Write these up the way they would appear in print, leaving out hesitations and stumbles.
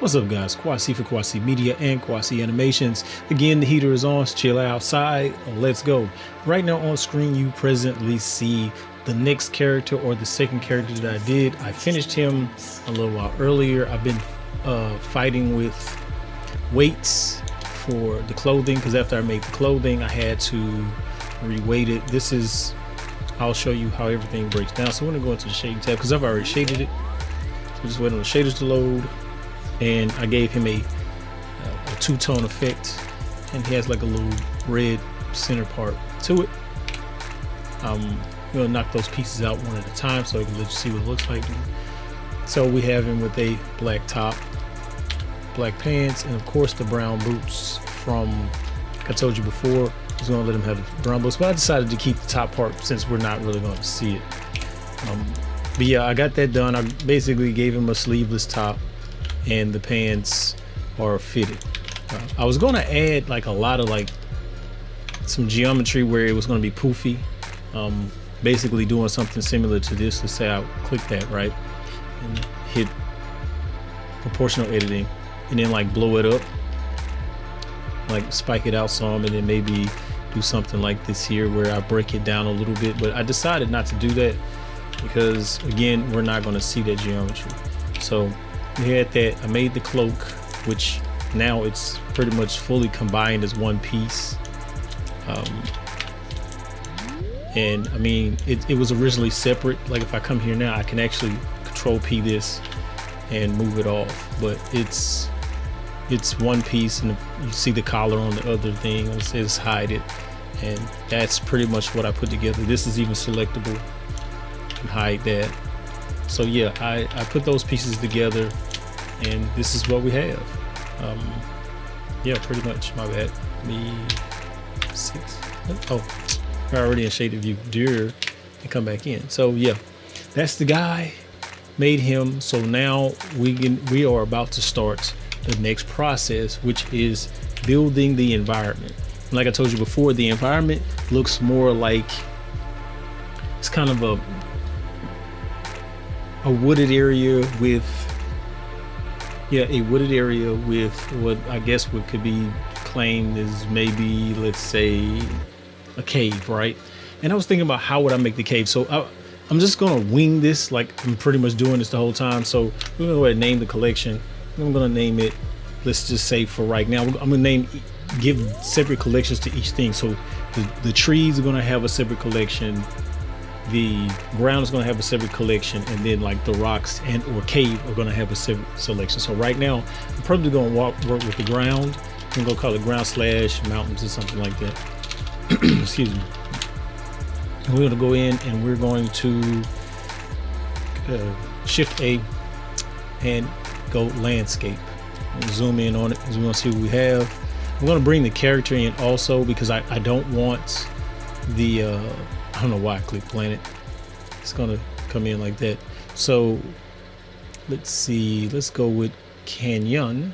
What's up, guys? Kwasi for Kwasi Media and Kwasi Animations. Again, the heater is on, so chill outside. Let's go. Right now on screen, you presently see the next character, or the second character that I did. I finished him a little while earlier. I've been fighting with weights for the clothing, because after I made the clothing, I had to reweight it. I'll show you how everything breaks down. So we're gonna go into the shading tab because I've already shaded it. So just waiting on the shaders to load. And I gave him a two-tone effect, and he has like a little red center part to it. I'm gonna knock those pieces out one at a time so I can let you see what it looks like. So we have him with a black top, black pants, and of course the brown boots. From, like I told you before, I was gonna let him have the brown boots, but I decided to keep the top part since we're not really going to see it. But yeah, I got that done. I basically gave him a sleeveless top, and the pants are fitted. I was going to add like a lot of like some geometry where it was going to be poofy, basically doing something similar to this. Let's say I click that, right, and hit proportional editing, and then like blow it up, like spike it out some, and then maybe do something like this here where I break it down a little bit. But I decided not to do that because again, we're not going to see that geometry. So we had that. I made the cloak, which now it's pretty much fully combined as one piece. And I mean, it was originally separate. Like if I come here now, I can actually Control P this and move it off, but it's one piece, and you see the collar on the other thing. It says hide it, and that's pretty much what I put together. This is even selectable. You can hide that. So yeah, I put those pieces together, and this is what we have. Yeah, pretty much. My bad. We're already in shaded view. And come back in. So yeah, that's the guy. Made him. So now we are about to start the next process, which is building the environment. And like I told you before, the environment looks more like it's kind of a wooded area with what I guess what could be claimed as maybe, let's say, a cave, right? And I was thinking about how would I make the cave. So I'm just gonna wing this, like I'm pretty much doing this the whole time. So we're gonna go ahead and name the collection. I'm gonna name it, let's just say for right now, I'm gonna give separate collections to each thing. So the trees are gonna have a separate collection, the ground is going to have a separate collection, and then like the rocks and or cave are going to have a separate selection. So right now I'm probably going to work with the ground. I'm going to call it ground / mountains or something like that. Excuse me. And we're going to go in and we're going to Shift A and go landscape. Zoom in on it because we want to see what we have. I'm going to bring the character in also because I don't want the I don't know why I clicked planet. It's gonna come in like that. So let's see, let's go with Canyon.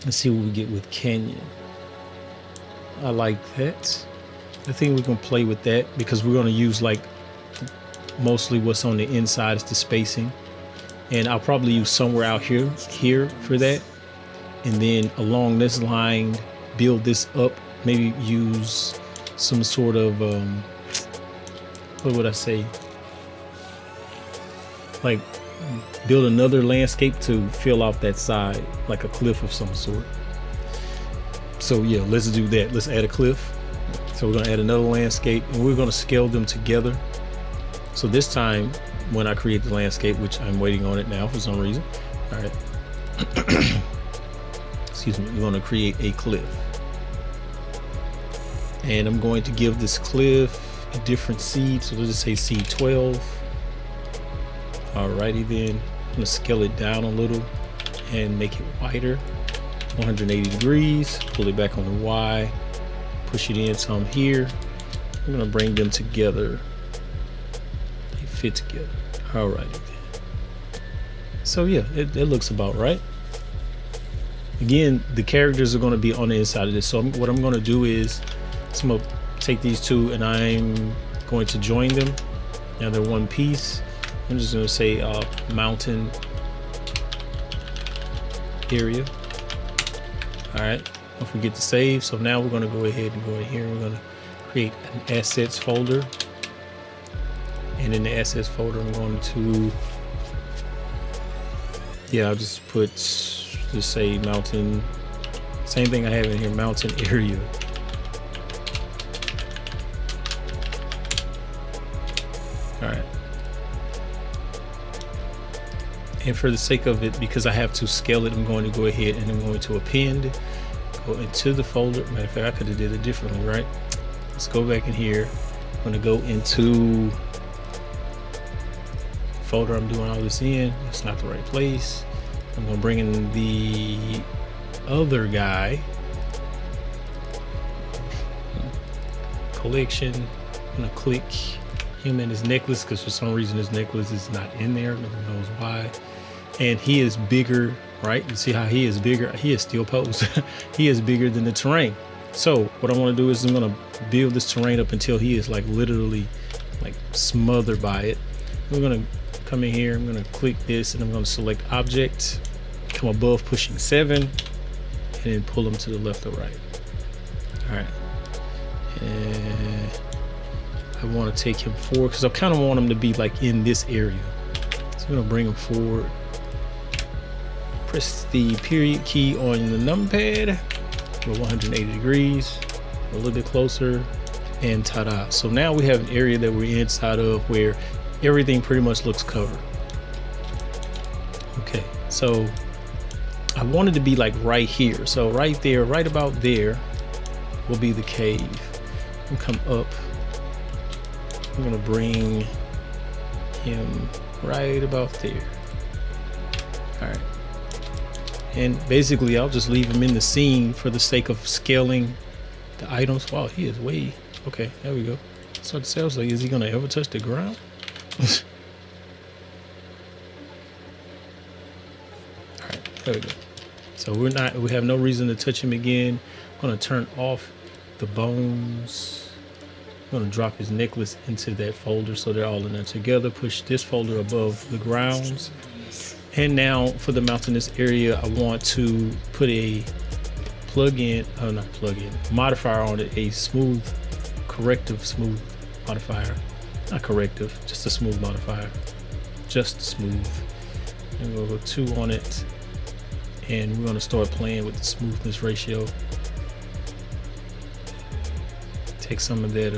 Let's see what we get with Canyon. I like that. I think we can play with that because we're gonna use like mostly what's on the inside is the spacing. And I'll probably use somewhere out here for that. And then along this line, build this up, maybe use some sort of what would I say, like build another landscape to fill off that side, like a cliff of some sort. So yeah, let's do that. Let's add a cliff. So we're gonna add another landscape, and we're gonna scale them together. So this time when I create the landscape, which I'm waiting on it now for some reason, all right, excuse me, we're gonna create a cliff. And I'm going to give this cliff a different seed. So let's just say seed 12. Alrighty then. I'm gonna scale it down a little and make it wider. 180 degrees. Pull it back on the Y. Push it in some here. I'm gonna bring them together. They fit together. Alrighty then. So yeah, it looks about right. Again, the characters are gonna be on the inside of this. So what I'm gonna do is I'm gonna take these two and I'm going to join them. Now they're one piece. I'm just gonna say mountain area. All right, don't forget to save. So now we're going to go ahead and go in here. We're going to create an assets folder, and in the assets folder I'm going to, I'll just put, just say mountain, same thing I have in here, mountain area. All right, and for the sake of it, because I have to scale it, I'm going to go ahead and I'm going to append, go into the folder. Matter of fact, I could have did it differently, right? Let's go back in here. I'm going to go into folder I'm doing all this in. It's not the right place. I'm going to bring in the other guy, collection. I'm going to click him and his necklace, because for some reason his necklace is not in there. No one knows why. And he is bigger, right? You see how he is bigger? He is still posed. He is bigger than the terrain. So what I want to do is I'm going to build this terrain up until he is like literally like smothered by it. We're going to come in here. I'm going to click this and I'm going to select object, come above pushing 7, and then pull him to the left or right. All right. And I want to take him forward because I kind of want him to be like in this area. So I'm going to bring him forward. Press the period key on the numpad. Go 180 degrees, a little bit closer, and ta-da. So now we have an area that we're inside of where everything pretty much looks covered. Okay, so I wanted to be like right here. So right there, right about there will be the cave. We'll come up. I'm gonna bring him right about there. All right. And basically I'll just leave him in the scene for the sake of scaling the items. Wow, he is way, okay, there we go. So it sounds like, is he gonna ever touch the ground? All right, there we go. So we have no reason to touch him again. I'm gonna turn off the bones. I'm gonna drop his necklace into that folder so they're all in there together. Push this folder above the grounds. And now for the mountainous area, I want to put a modifier on it, a smooth modifier, not corrective, just a smooth modifier, just smooth. And we'll go 2 on it, and we're going to start playing with the smoothness ratio. Take some of that,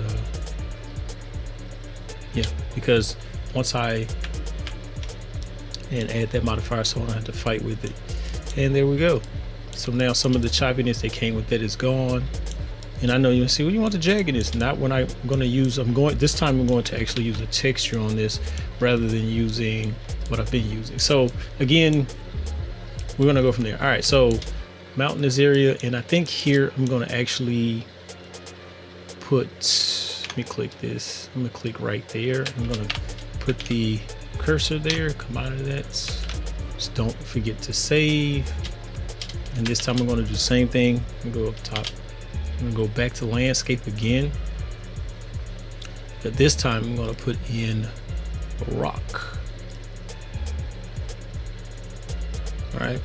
because once I add that modifier, so I don't have to fight with it. And there we go. So now some of the choppiness that came with that is gone. And I know you see, well, you want the jaggedness. Not when I'm going to use, this time I'm going to actually use a texture on this rather than using what I've been using. So again, we're going to go from there. All right, so mountainous area. And I think here I'm going to actually put, let me click this. I'm going to click right there. I'm going to put the cursor there, come out of that. Just don't forget to save. And this time I'm going to do the same thing. I'm going to go up top. I'm going to go back to landscape again. But this time I'm going to put in rock. All right.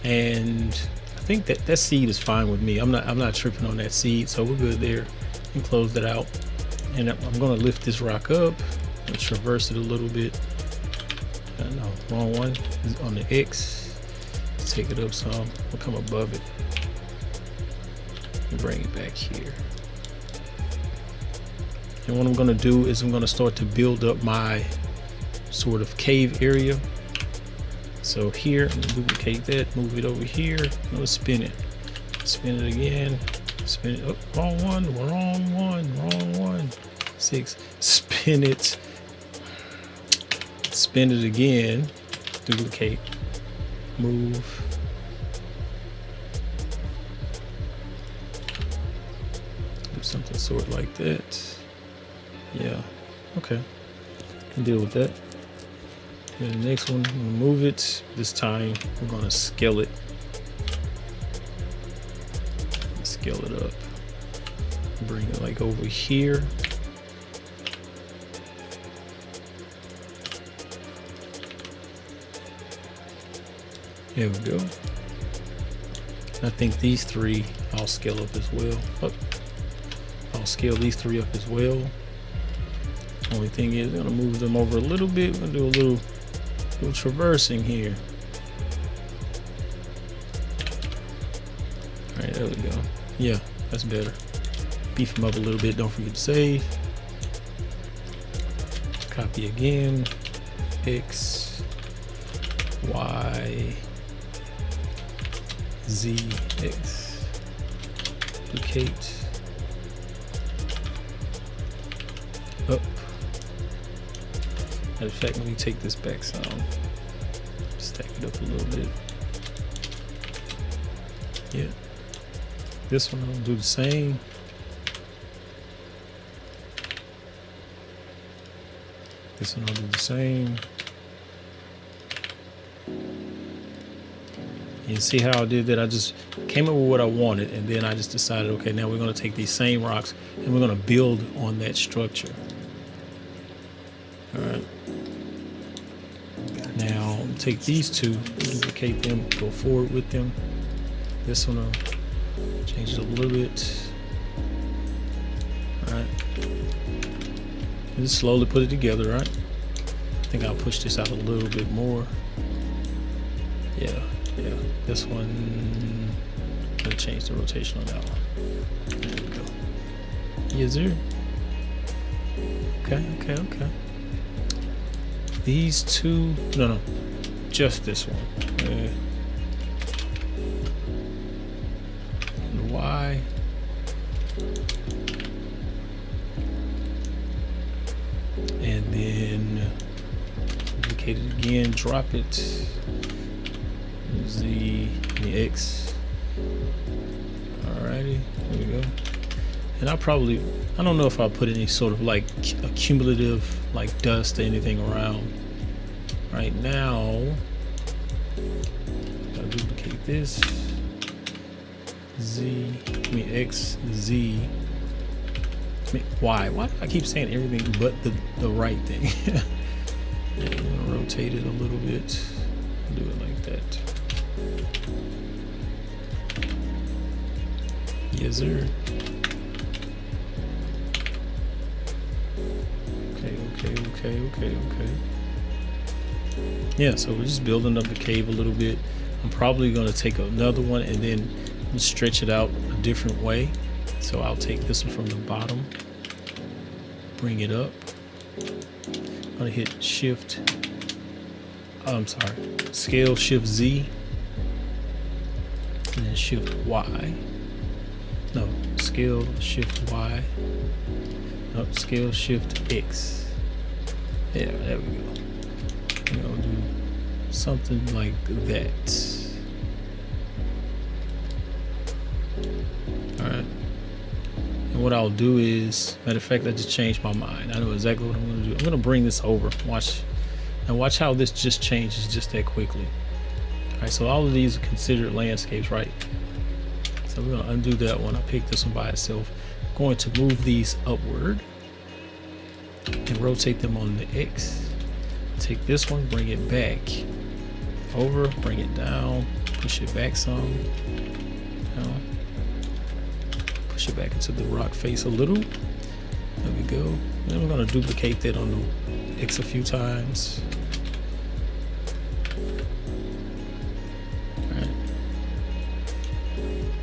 And I think that seed is fine with me. I'm not tripping on that seed, so we're good there. And close that out. And I'm going to lift this rock up and traverse it a little bit. No, wrong one. It's on the X. Let's take it up some. We'll come above it and bring it back here. And what I'm going to do is I'm going to start to build up my sort of cave area. So here, I'm going to duplicate that, move it over here. I'm going to spin it. Spin it again. Spin it. Oh, wrong one. 6. Spin it. Spin it again, duplicate, move, do something sort like that. Yeah, okay, can deal with that. And the next one, we'll move it. This time we're gonna scale it. Scale it up. Bring it like over here. There we go. I think these three I'll scale up as well. I'll scale these three up as well. Only thing is, I'm gonna move them over a little bit. We're gonna do a little traversing here. All right, there we go. Yeah, that's better. Beef them up a little bit. Don't forget to save. Copy again. X, Y, Z, X. Duplicate. Up. Matter of fact, let me take this back some. Stack it up a little bit. Yeah. This one I'll do the same. This one I'll do the same. You see how I did that? I just came up with what I wanted, and then I just decided, okay, now we're going to take these same rocks and we're going to build on that structure. All right. Now take these two, duplicate them, go forward with them. This one I'll change it a little bit. All right. Just slowly put it together, right? I think I'll push this out a little bit more. Yeah. This one, I'm gonna change the rotation on that one. There we go. Yes, sir. Okay. These two, no, just this one. And Y. And then duplicate it again, drop it. Z and the X. Alrighty, there we go. And I don't know if I'll put any sort of like accumulative like dust or anything around. Right now, I'll duplicate this. X, Z, Y. Why do I keep saying everything but the right thing? I'm gonna rotate it a little bit. Do it like that. Yes, sir. Okay. Yeah, so we're just building up the cave a little bit. I'm probably going to take another one and then stretch it out a different way. So I'll take this one from the bottom, bring it up. I'm going to hit Scale Shift Z, and then Shift Y. No, Scale Shift Y. No, Scale Shift X. Yeah, there we go. We're gonna do something like that. All right. And what I'll do is, matter of fact, I just changed my mind. I know exactly what I'm gonna do. I'm gonna bring this over. Watch how this just changes just that quickly. All right, so all of these are considered landscapes, right? So we're gonna undo that one. I picked this one by itself. I'm going to move these upward and rotate them on the X. Take this one, bring it back over, bring it down, push it back some. Push it back into the rock face a little. There we go. Then we're gonna duplicate that on the X a few times. Alright.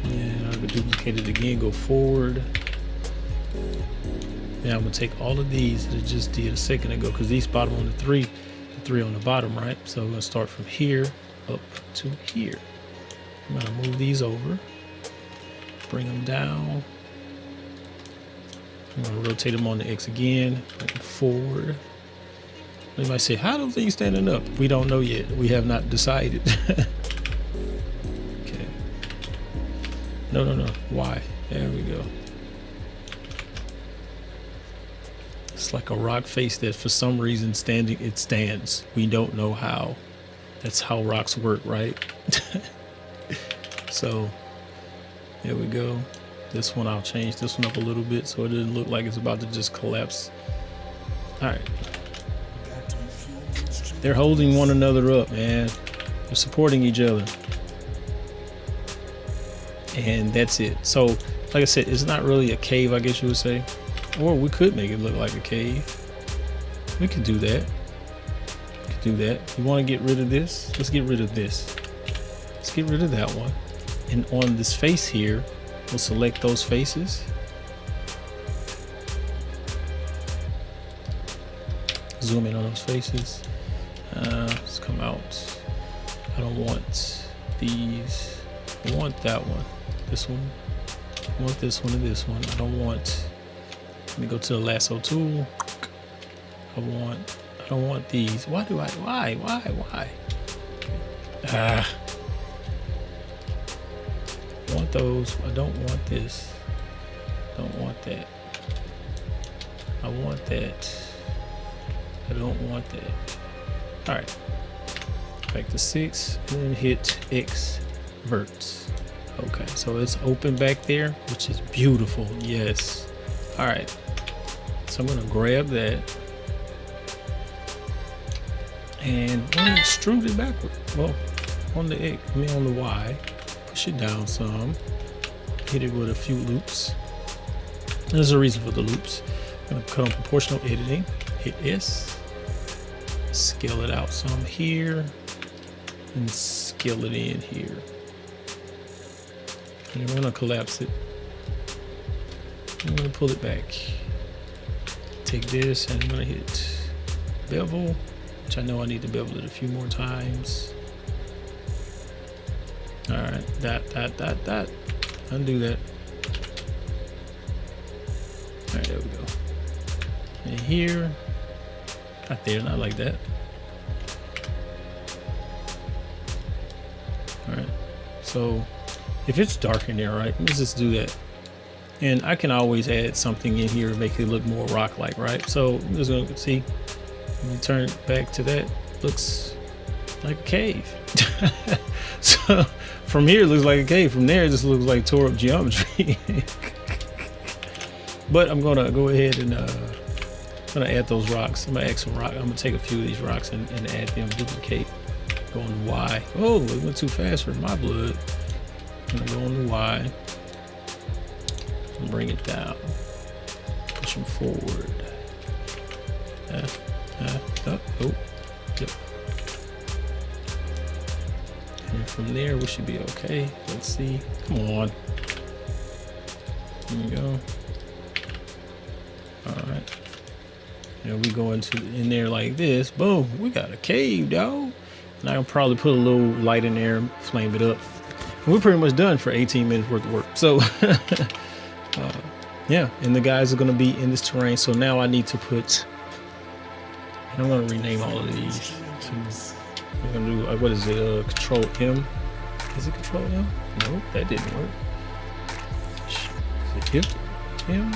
And I'm gonna duplicate it again, go forward. Now I'm gonna take all of these that I just did a second ago, because these bottom on the three on the bottom, right? So I'm gonna start from here up to here. I'm gonna move these over, bring them down. I'm gonna rotate them on the X again, bring them forward. They might say, how are those things standing up? We don't know yet. We have not decided. Okay. No. Why? There we go. It's like a rock face that for some reason it stands. We don't know how. That's how rocks work, right? So there we go. This one, I'll change this one up a little bit so it doesn't look like it's about to just collapse. All right. They're holding one another up, man. They're supporting each other. and that's it. So like I said, it's not really a cave, I guess you would say, or we could make it look like a cave. We could do that. We could do that. You want to get rid of this? Let's get rid of this. Let's get rid of that one. And on this face here, we'll select those faces. Zoom in on those faces. Let's come out. I don't want these. I want that one. This one. I want this one and this one. I don't want. Let me go to the lasso tool. I don't want these. Why? I want those. I don't want this. Don't want that. I want that. I don't want that. All right. Back to 6 and then hit X verts. Okay, so it's open back there, which is beautiful. Yes. All right. So I'm gonna grab that and extrude it backward. Well, on the X, I mean on the Y, push it down some. Hit it with a few loops. There's a reason for the loops. I'm gonna cut on proportional editing. Hit S. Scale it out some here and scale it in here. And we're gonna collapse it. I'm gonna pull it back. Take this and I'm gonna hit bevel, which I know I need to bevel it a few more times. All right, that. Undo that. All right, there we go. And here, not there, not like that. All right, so if it's dark in there, right, let's just do that. And I can always add something in here to make it look more rock-like, right? So I'm just gonna see, when you turn it back to that, looks like a cave. So from here it looks like a cave, from there it just looks like tore up geometry. But I'm gonna go ahead and I'm gonna add those rocks. I'm gonna add some rock. I'm gonna take a few of these rocks and add them, duplicate. Go on to Y. Oh, it went too fast for my blood. I'm gonna go on to Y. And bring it down. Push them forward. Oh, yep. And from there we should be okay. Let's see. Come on. There we go. All right. And we go in there like this. Boom, we got a cave, dog. And I can probably put a little light in there, flame it up. And we're pretty much done for 18 minutes worth of work. So, yeah, and the guys are gonna be in this terrain. So now I need to put, and I'm gonna rename all of these. I'm gonna do, what is it, Control M? Is it Control M? No, that didn't work. Is it M?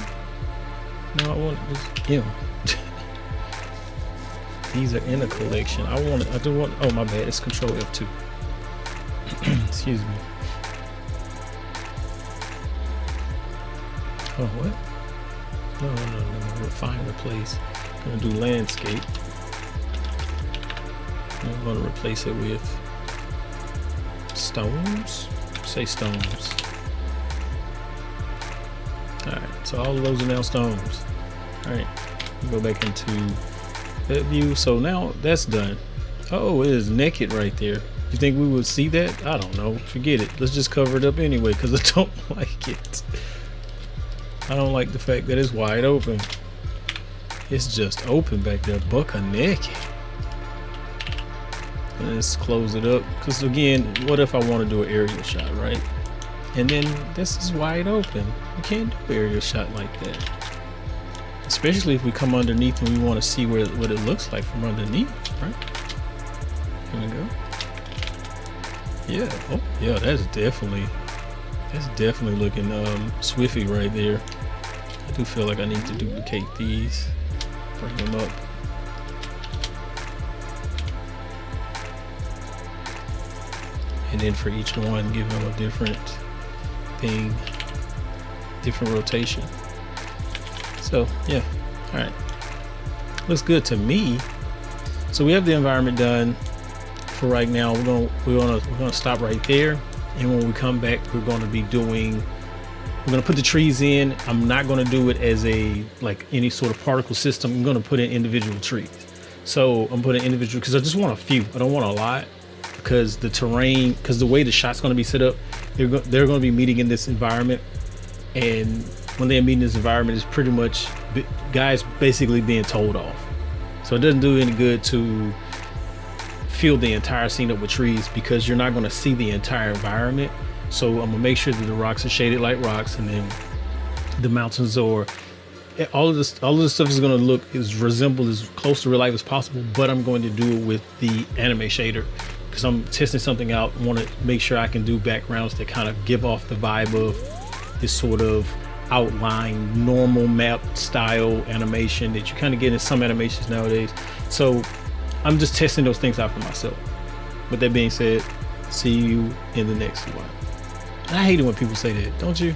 No, I want this M. These are in a collection. I do want, oh my bad, it's Control F2. Excuse me. Oh, what? No. Refine, replace. I'm gonna do landscape. I'm gonna replace it with stones. Say stones. Alright, so all of those are now stones. Alright, go back into that view. So now that's done. Oh, it is naked right there. You think we would see that? I don't know. Forget it. Let's just cover it up anyway because I don't like it. I don't like the fact that it's wide open. It's just open back there, buck naked. Let's close it up because again, what if I want to do an aerial shot, right? And then this is wide open. You can't do an aerial shot like that. Especially if we come underneath and we want to see what it looks like from underneath, right? Here we go. Yeah. Oh, yeah. That's definitely looking swiffy right there. I do feel like I need to duplicate these, bring them up. And then for each one, give them a different thing, different rotation. So yeah, all right, looks good to me. So we have the environment done for right now. We're gonna stop right there. And when we come back, we're going to put the trees in. I'm not going to do it as like any sort of particle system. I'm going to put in individual trees. So I'm putting individual, because I just want a few. I don't want a lot, because the terrain, because the way the shot's going to be set up, they're going to be meeting in this environment. And when they're meeting this environment, it's pretty much guys basically being told off. So it doesn't do any good to fill the entire scene up with trees, because you're not going to see the entire environment. So I'm gonna make sure that the rocks are shaded like rocks, and then the mountains, or all of this stuff is going to resemble as close to real life as possible. But I'm going to do it with the anime shader, because I'm testing something out. I want to make sure I can do backgrounds that kind of give off the vibe of this sort of outline, normal map style animation that you kind of get in some animations nowadays. So I'm just testing those things out for myself. With that being said, see you in the next one. I hate it when people say that, don't you?